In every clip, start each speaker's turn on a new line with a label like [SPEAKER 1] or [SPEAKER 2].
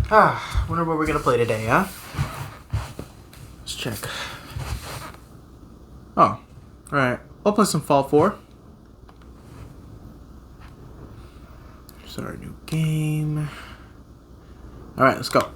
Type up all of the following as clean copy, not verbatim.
[SPEAKER 1] Wonder what we're gonna play today, huh? Let's check. Oh, alright. I'll play some Fallout 4. Start a new game. Alright, let's go.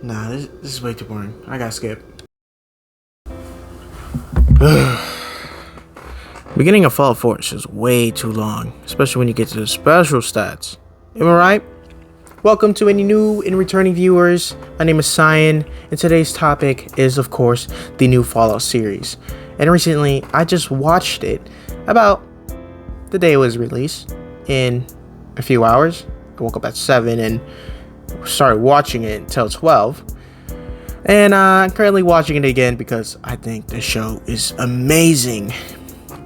[SPEAKER 1] Nah, this is way too boring. I gotta skip. Beginning of Fallout 4 is just way too long, especially when you get to the special stats. Am I right? Welcome to any new and returning viewers. My name is Cyan, and today's topic is, of course, the new Fallout series. And recently, I just watched it about the day it was released in a few hours. I woke up at 7 and started watching it until 12, and I'm currently watching it again because I think the show is amazing.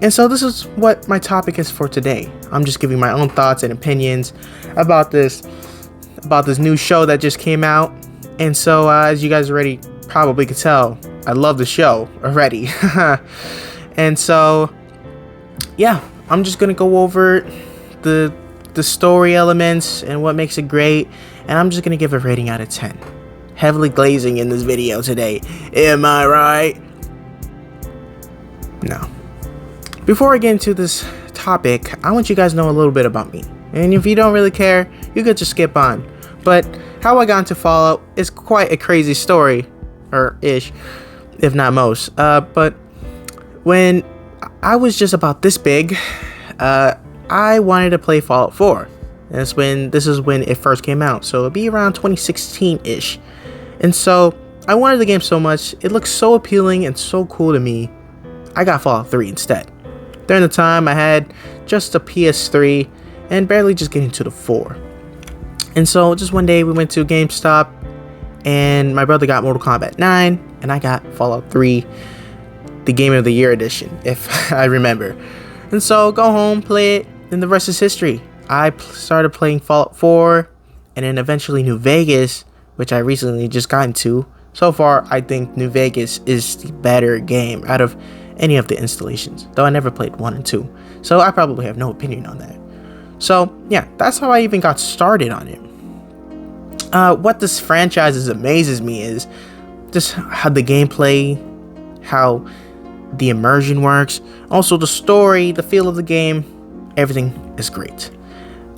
[SPEAKER 1] And so this is what my topic is for today. I'm just giving my own thoughts and opinions about this new show that just came out. And so as you guys already probably could tell, I love the show already. And so yeah, I'm just gonna go over the story elements and what makes it great, and I'm just gonna give a rating out of 10. Heavily glazing in this video today. Am I right? No. Before I get into this topic, I want you guys to know a little bit about me. And if you don't really care, you could just skip on. But how I got into Fallout is quite a crazy story, or ish, if not most. But when I was just about this big, I wanted to play Fallout 4. This is when it first came out, so it'd be around 2016-ish. And so I wanted the game so much, it looked so appealing and so cool to me, I got Fallout 3 instead. During the time, I had just a PS3 and barely just getting to the 4. And so just one day we went to GameStop and my brother got Mortal Kombat 9 and I got Fallout 3, the Game of the Year edition, if I remember. And so go home, play it, and the rest is history. I started playing Fallout 4 and then eventually New Vegas, which I recently just got into. So far, I think New Vegas is the better game out of any of the installations, though I never played 1 and 2, so I probably have no opinion on that. So yeah, that's how I even got started on it. What this franchise amazes me is just how the gameplay, how the immersion works, also the story, the feel of the game, everything is great.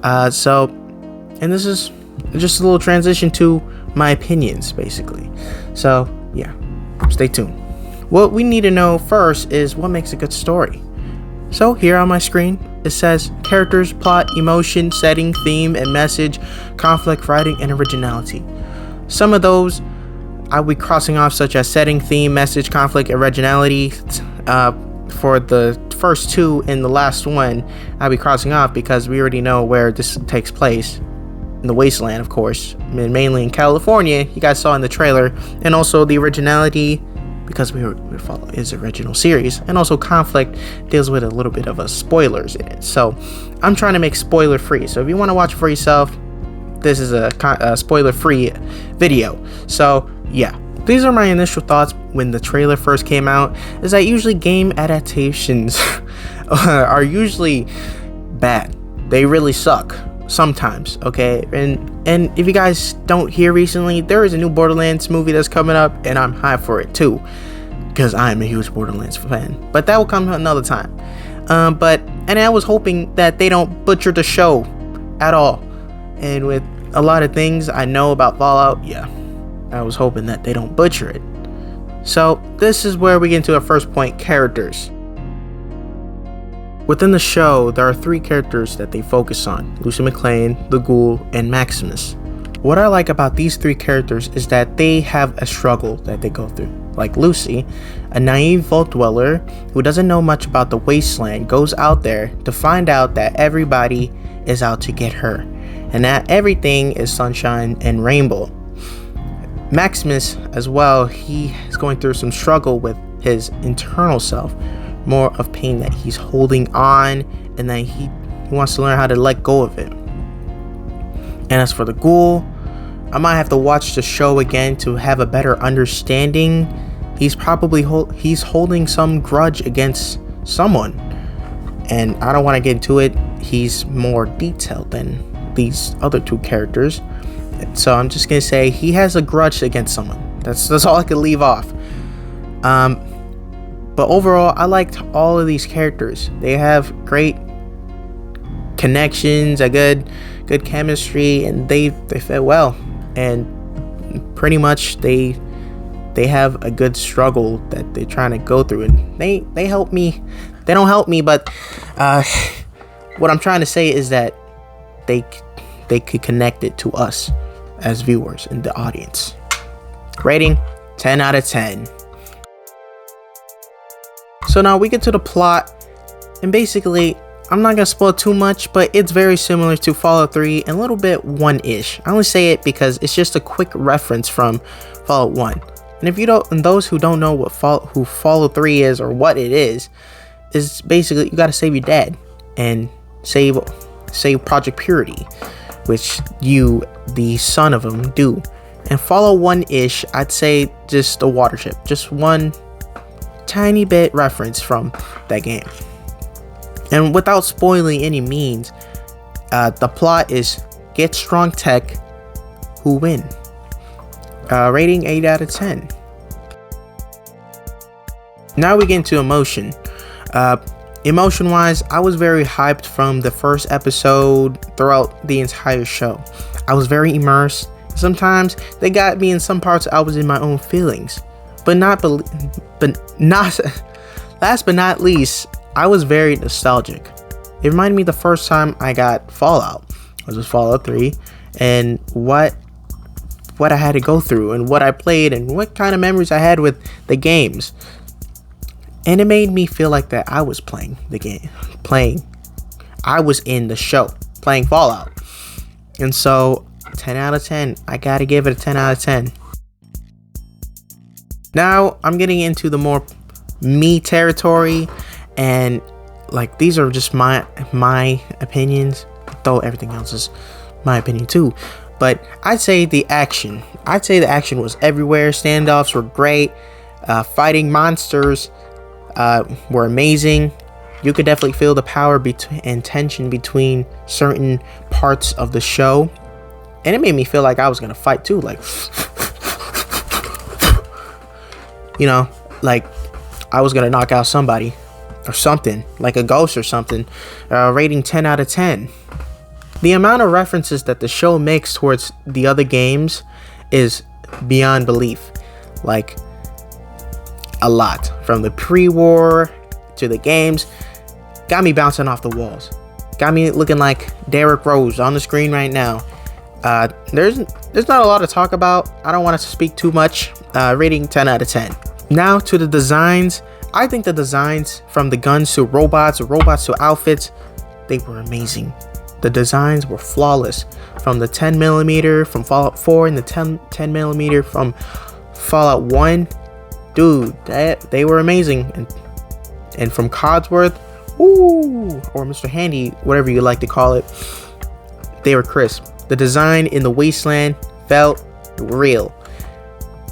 [SPEAKER 1] And this is just a little transition to my opinions, basically. So yeah, stay tuned. What we need to know first is what makes a good story. So here on my screen, it says characters, plot, emotion, setting, theme, and message, conflict, writing, and originality. Some of those I'll be crossing off, such as setting, theme, message, conflict, originality. For the first two and the last one, I'll be crossing off because we already know where this takes place. In the wasteland, of course, mainly in California, you guys saw in the trailer. And also the originality, because we follow his original series. And also conflict deals with a little bit of a spoilers in it. So I'm trying to make spoiler free. So if you want to watch it for yourself, this is a spoiler free video. So yeah, these are my initial thoughts when the trailer first came out, is that usually game adaptations are usually bad. They really suck sometimes, okay? And if you guys don't hear recently, there is a new Borderlands movie that's coming up, and I'm hyped for it too, because I am a huge Borderlands fan. But that will come another time. And I was hoping that they don't butcher the show at all. And with a lot of things I know about Fallout, yeah, I was hoping that they don't butcher it. So this is where we get into our first point: characters. Within the show, there are 3 characters that they focus on: Lucy McLean, the Ghoul, and Maximus. What I like about these 3 characters is that they have a struggle that they go through. Like Lucy, a naive vault dweller who doesn't know much about the wasteland, goes out there to find out that everybody is out to get her, and that everything is sunshine and rainbow. Maximus as well, he is going through some struggle with his internal self, more of pain that he's holding on, and that he wants to learn how to let go of it. And as for the ghoul, I might have to watch the show again to have a better understanding. He's probably he's holding some grudge against someone, and I don't want to get into it. He's more detailed than these other two characters, so I'm just gonna say he has a grudge against someone. That's all I could leave off. But overall, I liked all of these characters. They have great connections, a good chemistry, and they fit well. And pretty much they have a good struggle that they're trying to go through, and they help me. They don't help me, but what I'm trying to say is that they could connect it to us as viewers and the audience. Rating 10 out of 10. So now we get to the plot, and basically I'm not gonna spoil too much, but it's very similar to Fallout 3 and a little bit 1-ish. I only say it because it's just a quick reference from Fallout 1. And if you don't, and those who don't know who Fallout 3 is or what it is basically you gotta save your dad and save Project Purity, which you, the son of him, do. And Fallout 1-ish, I'd say just a water ship, just one tiny bit reference from that game. And without spoiling any means, the plot is get strong tech who win. Rating 8 out of 10. Now we get into emotion. Emotion wise, I was very hyped from the first episode throughout the entire show. I was very immersed. Sometimes they got me in some parts I was in my own feelings. But last but not least, I was very nostalgic. It reminded me the first time I got Fallout. It was Fallout 3, and what I had to go through, and what I played, and what kind of memories I had with the games. And it made me feel like that I was playing the game. I was in the show, playing Fallout. And so, 10 out of 10. I gotta give it a 10 out of 10. Now, I'm getting into the more me territory, and like these are just my opinions, though everything else is my opinion too. But I'd say the action was everywhere. Standoffs were great. Fighting monsters were amazing. You could definitely feel the power and tension between certain parts of the show, and it made me feel like I was gonna fight too, like like I was gonna knock out somebody or something, like a ghost or something. Rating 10 out of 10. The amount of references that the show makes towards the other games is beyond belief. Like, a lot. From the pre-war to the games. Got me bouncing off the walls. Got me looking like Derrick Rose on the screen right now. There's not a lot to talk about. I don't want us to speak too much. Rating 10 out of 10. Now to the designs. I think the designs, from the guns to robots to outfits, they were amazing. The designs were flawless. From the 10mm from Fallout 4 and the 10mm from Fallout 1. Dude, they were amazing. And from Codsworth, or Mr. Handy, whatever you like to call it, they were crisp. The design in the Wasteland felt real.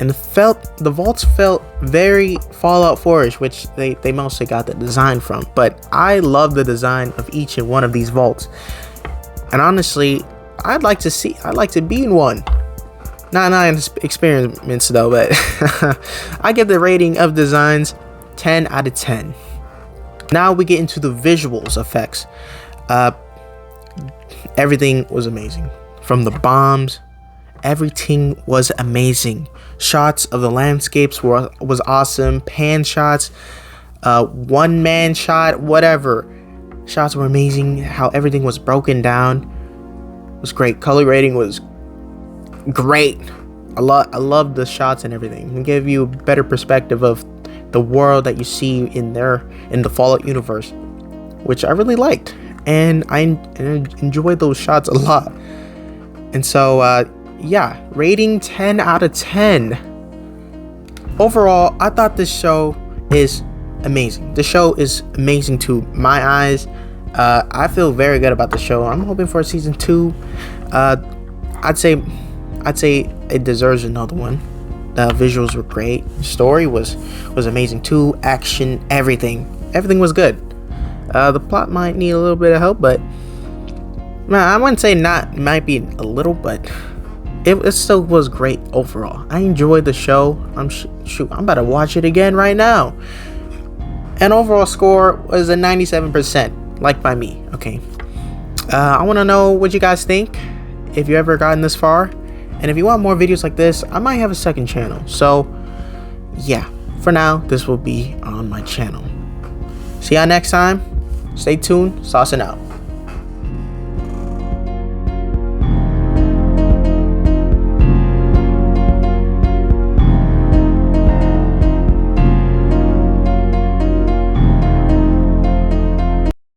[SPEAKER 1] And the vaults felt very Fallout 4-ish, which they mostly got the design from. But I love the design of each and one of these vaults. And honestly, I'd like to be in one. Not in experiments though, but I give the rating of designs 10 out of 10. Now we get into the visuals effects. Everything was amazing. From the bombs, everything was amazing. Shots of the landscapes was awesome. Pan shots, one man shot, whatever. Shots were amazing. How everything was broken down was great. Color grading was great. I love the shots and everything. It gave you a better perspective of the world that you see in the Fallout universe, which I really liked, and I enjoyed those shots a lot. And so yeah, rating 10 out of 10. Overall, I thought this show is amazing. The show is amazing to my eyes. I feel very good about the show. I'm hoping for season 2. I'd say it deserves another one. The visuals were great. Story was amazing too. Action, everything was good. The plot might need a little bit of help, but I wouldn't say not. Might be a little, but it still was great overall. I enjoyed the show. I'm about to watch it again right now. And overall score was a 97%, liked by me. Okay. I want to know what you guys think, if you ever gotten this far. And if you want more videos like this, I might have a second channel. So, yeah. For now, this will be on my channel. See y'all next time. Stay tuned. Saucing out.